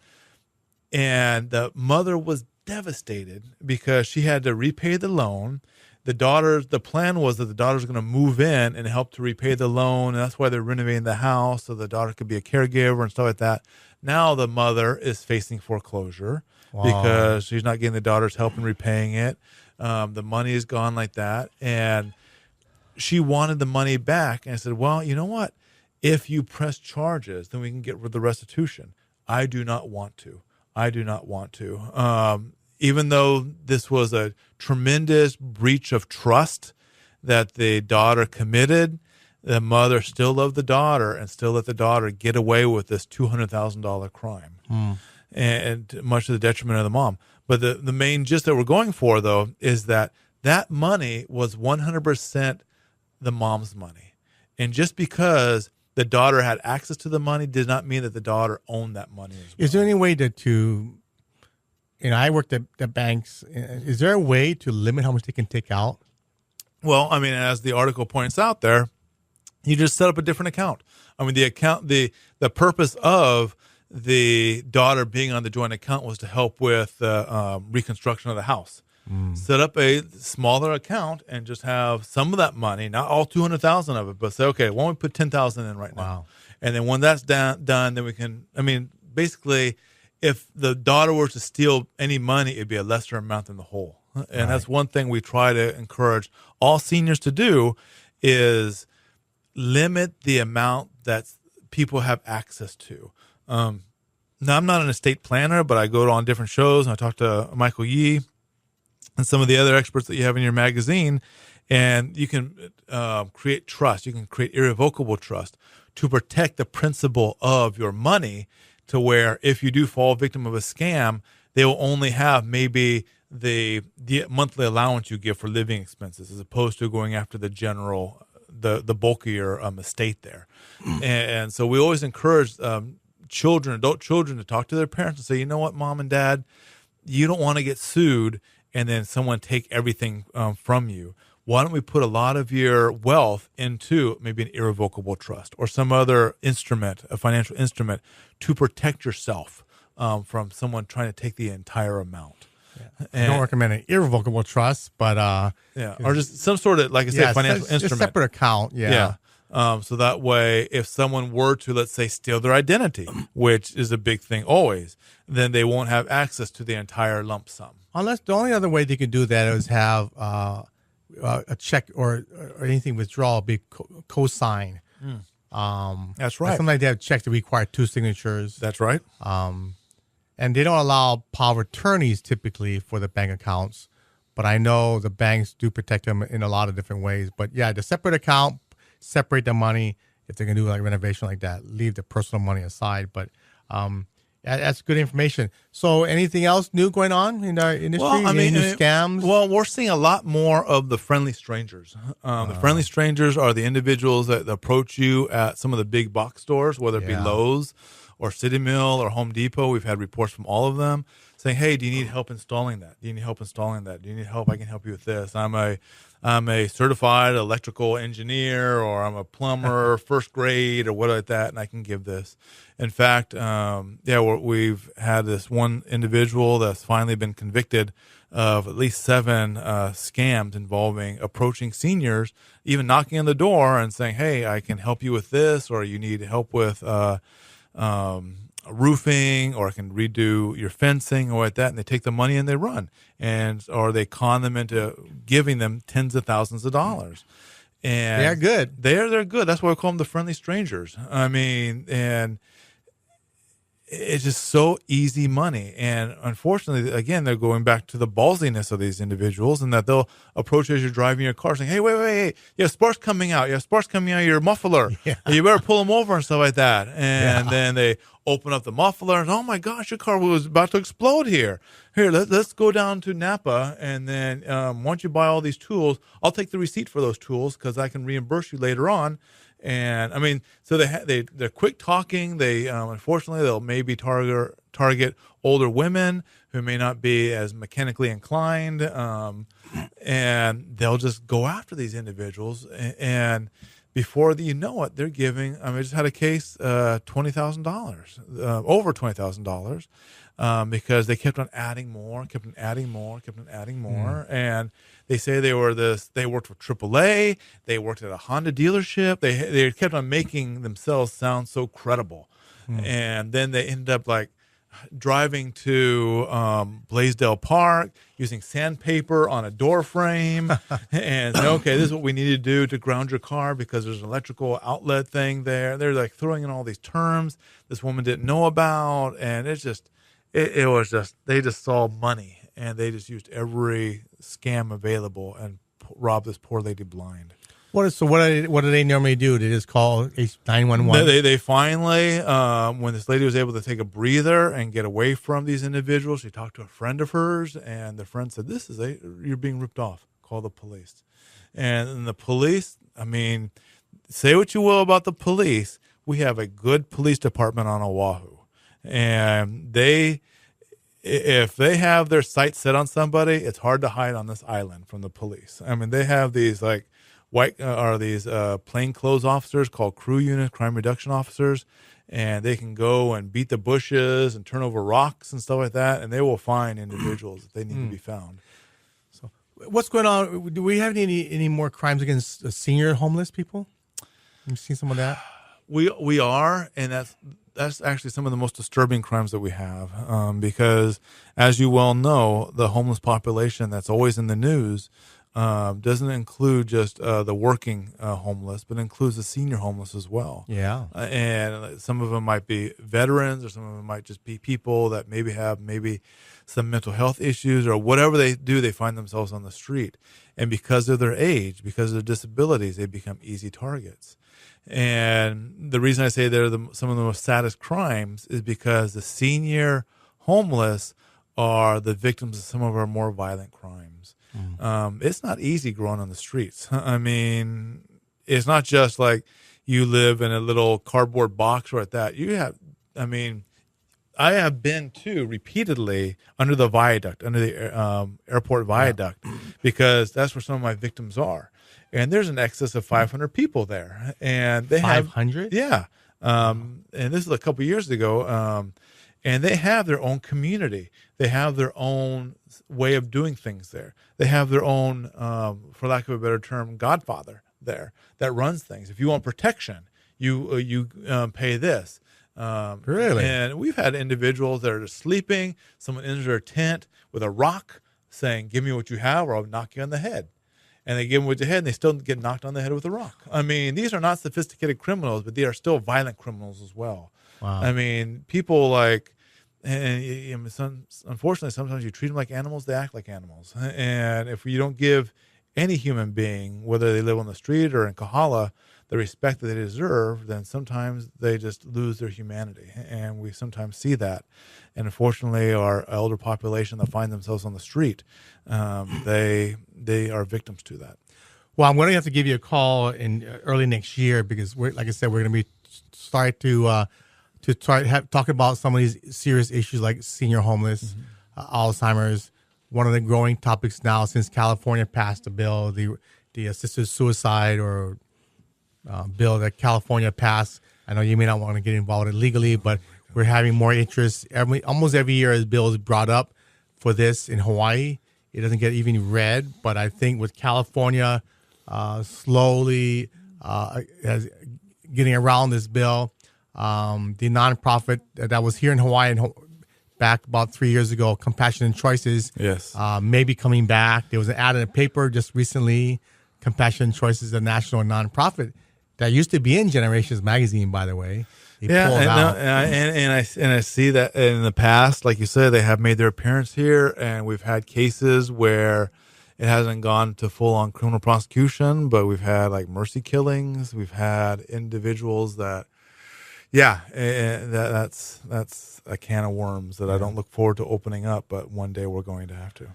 And the mother was devastated because she had to repay the loan. The plan was that the daughter was going to move in and help to repay the loan, and that's why they're renovating the house so the daughter could be a caregiver and stuff like that. Now the mother is facing foreclosure because she's not getting the daughter's help in repaying it. The money is gone like that, and she wanted the money back. And I said, well, you know what? If you press charges, then we can get the restitution. I do not want to. Even though this was a tremendous breach of trust that the daughter committed, the mother still loved the daughter and still let the daughter get away with this $200,000 crime, and much to the detriment of the mom. But the main gist that we're going for, though, is that money was 100% the mom's money. And just because the daughter had access to the money did not mean that the daughter owned that money as well. Is there any way I worked at banks. Is there a way to limit how much they can take out? Well, I mean, as the article points out there, you just set up a different account. I mean, the purpose of the daughter being on the joint account was to help with the reconstruction of the house. Set up a smaller account and just have some of that money, not all $200,000 of it, but say, okay, why don't we put $10,000 in right now? And then when that's done, then we can. I mean, basically, if the daughter were to steal any money, it'd be a lesser amount than the whole. And that's one thing we try to encourage all seniors to do is limit the amount that people have access to. Now, I'm not an estate planner, but I go on different shows and I talk to Michael Yee and some of the other experts that you have in your magazine, and you can create trust. You can create irrevocable trust to protect the principal of your money, to where if you do fall victim of a scam, they will only have maybe the monthly allowance you give for living expenses, as opposed to going after the general, the bulk of your estate there. And so we always encourage adult children to talk to their parents and say, you know what, mom and dad, you don't want to get sued and then someone take everything from you. Why don't we put a lot of your wealth into maybe an irrevocable trust or some other instrument, a financial instrument, to protect yourself from someone trying to take the entire amount. I don't recommend an irrevocable trust, but or just some sort of, like I said, financial instrument, a separate account. So that way, if someone were to, let's say, steal their identity, which is a big thing always, then they won't have access to the entire lump sum. Unless the only other way they could do that is have a check or anything withdrawal be co-signed. That's right. Sometimes they have checks that require 2 signatures. That's right. And they don't allow power of attorneys typically for the bank accounts, but I know the banks do protect them in a lot of different ways. But yeah, the separate account, separate the money. If they're going to do like renovation like that, leave the personal money aside. But that's good information. So anything else new going on in the industry? Well, Any new scams? Well, we're seeing a lot more of the friendly strangers. The friendly strangers are the individuals that approach you at some of the big box stores, whether it be Lowe's or City Mill or Home Depot. We've had reports from all of them saying, hey, do you need help installing that? Do you need help installing that? Do you need help? I can help you with this. I'm a certified electrical engineer, or I'm a plumber, first grade, or what like that, and I can give this. In fact, we've had this one individual that's finally been convicted of at least 7 scams involving approaching seniors, even knocking on the door and saying, hey, I can help you with this, or you need help with roofing, or I can redo your fencing, or like that, and they take the money and they run, or they con them into giving them tens of thousands of dollars. And they're good. They're good. That's why we call them the friendly strangers. I mean, and it's just so easy money. And unfortunately, again, they're going back to the ballsiness of these individuals, and that they'll approach you as you're driving your car saying, hey, wait, you have sparks coming out. You have sparks coming out of your muffler. Yeah. You better pull them over and stuff like that. And then they open up the muffler and, oh my gosh, your car was about to explode here. Here, let's go down to Napa, and then once you buy all these tools, I'll take the receipt for those tools because I can reimburse you later on. And I mean, so they're quick talking. They unfortunately they'll maybe target older women who may not be as mechanically inclined, and they'll just go after these individuals. And before you know it, they're giving. I just had a case, $20,000, over $20,000, because they kept on adding more, and they say they worked for AAA, they worked at a Honda dealership, they kept on making themselves sound so credible, and then they ended up like driving to Blaisdell Park, using sandpaper on a door frame, and say, okay, this is what we need to do to ground your car because there's an electrical outlet thing there. They're like throwing in all these terms this woman didn't know about, and it's just, it was just, they just saw money, and they just used every scam available and robbed this poor lady blind. What do they normally do? They just call 911? They finally, when this lady was able to take a breather and get away from these individuals, she talked to a friend of hers, and the friend said, you're being ripped off. Call the police. And the police, I mean, say what you will about the police, we have a good police department on Oahu. And if they have their sights set on somebody, it's hard to hide on this island from the police. I mean, they have these like plainclothes officers called crew unit, crime reduction officers, and they can go and beat the bushes and turn over rocks and stuff like that, and they will find individuals if they need to be found. So, what's going on? Do we have any more crimes against senior homeless people? Have you seen some of that? We are, and that's actually some of the most disturbing crimes that we have, because as you well know, the homeless population that's always in the news doesn't include just the working homeless, but includes the senior homeless as well. Yeah. And some of them might be veterans, or some of them might just be people that have some mental health issues, or whatever they do, they find themselves on the street. And because of their age, because of their disabilities, they become easy targets. And the reason I say they're some of the most saddest crimes is because the senior homeless are the victims of some of our more violent crimes. It's not easy growing on the streets. I mean, it's not just like you live in a little cardboard box or at that. I have been repeatedly under the viaduct, under the airport viaduct, because that's where some of my victims are. And there's an excess of 500 people there. And they 500? Yeah. And this is a couple of years ago. And they have their own community. They have their own way of doing things there. They have their own, for lack of a better term, godfather there that runs things. If you want protection, you pay this. Really? And we've had individuals that are just sleeping. Someone enters their tent with a rock saying, give me what you have or I'll knock you on the head. And they give them what you head, and they still get knocked on the head with a rock. I mean, these are not sophisticated criminals, but they are still violent criminals as well. Wow. I mean, people unfortunately, sometimes you treat them like animals, they act like animals. And if you don't give any human being, whether they live on the street or in Kahala, the respect that they deserve, then sometimes they just lose their humanity. And we sometimes see that. And unfortunately, our elder population that find themselves on the street, they are victims to that. Well, I'm going to have to give you a call in early next year because, like I said, we're going to be talking about some of these serious issues like senior homeless, Alzheimer's. One of the growing topics now since California passed a bill, the assisted suicide or bill that California passed. I know you may not want to get involved legally, but we're having more interest. Almost every year, a bill is brought up for this in Hawaii. It doesn't get even read, but I think with California slowly getting around this bill, the nonprofit that was here in Hawaii back about 3 years ago, Compassion and Choices, may be coming back. There was an ad in a paper just recently. Compassion and Choices, a national nonprofit that used to be in Generations magazine, by the way. And I see that in the past, like you said, they have made their appearance here, and we've had cases where it hasn't gone to full-on criminal prosecution, but we've had like mercy killings. We've had individuals that, that's a can of worms that I don't look forward to opening up, but one day we're going to have to.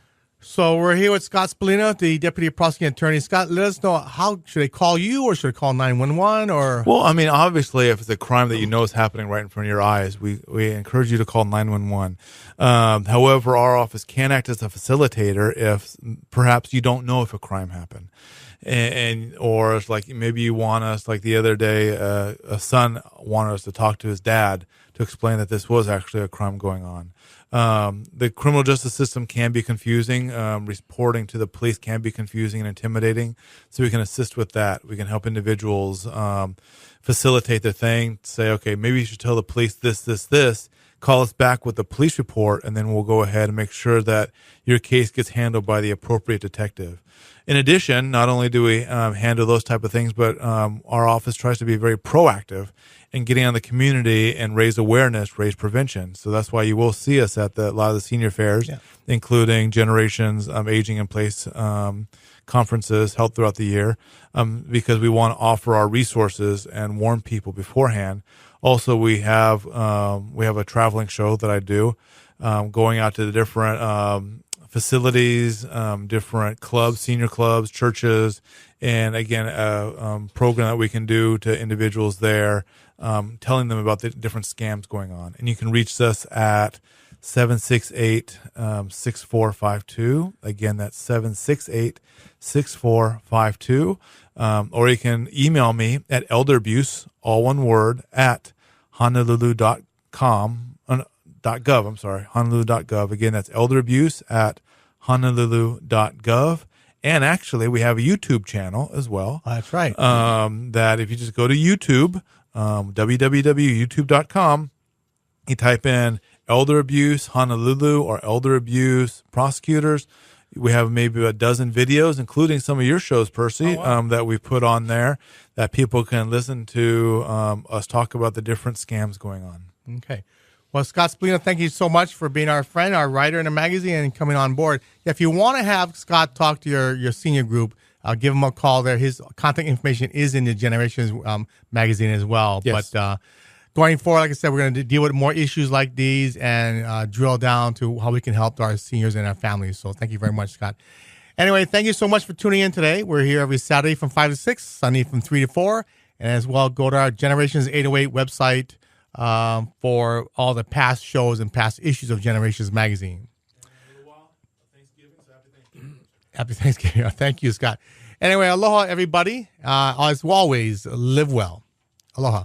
So we're here with Scott Spallina, the Deputy Prosecuting Attorney. Scott, let us know, how should they call you, or should they call 911? Or well, I mean, obviously, if it's a crime that you know is happening right in front of your eyes, we encourage you to call 911. However, our office can act as a facilitator if perhaps you don't know if a crime happened, or it's like maybe you want us, like the other day, a son wanted us to talk to his dad to explain that this was actually a crime going on. The criminal justice system can be confusing. Reporting to the police can be confusing and intimidating. So we can assist with that. We can help individuals facilitate their thing. Say, okay, maybe you should tell the police this. Call us back with the police report, and then we'll go ahead and make sure that your case gets handled by the appropriate detective. In addition, not only do we handle those type of things, but our office tries to be very proactive in getting on the community and raise awareness, raise prevention. So that's why you will see us at a lot of the senior fairs, including Generations Aging in Place conferences held throughout the year, because we want to offer our resources and warn people beforehand. Also, we have a traveling show that I do, going out to the different facilities, different clubs, senior clubs, churches, and again, a program that we can do to individuals there, telling them about the different scams going on. And you can reach us at 768-6452. Again, that's 768-6452. Or you can email me at elderabuse, all one word, at honolulu.com. .gov, I'm sorry, honolulu.gov. Again, that's elderabuse at honolulu.gov. And actually, we have a YouTube channel as well. That's right. That if you just go to YouTube, www.youtube.com, you type in Elder Abuse Honolulu or Elder Abuse Prosecutors. We have maybe a dozen videos, including some of your shows, Percy, that we put on there that people can listen to us talk about the different scams going on. Okay. Well, Scott Spallina, thank you so much for being our friend, our writer in the magazine, and coming on board. If you want to have Scott talk to your senior group, give him a call there. His contact information is in the Generations magazine as well. Yes. But going forward, like I said, we're going to deal with more issues like these and drill down to how we can help our seniors and our families. So thank you very much, Scott. Anyway, thank you so much for tuning in today. We're here every Saturday from 5 to 6, Sunday from 3 to 4. And as well, go to our Generations 808 website for all the past shows and past issues of Generations magazine. Happy Thanksgiving. Thank you, Scott. Anyway, aloha, everybody. As always, live well. Aloha.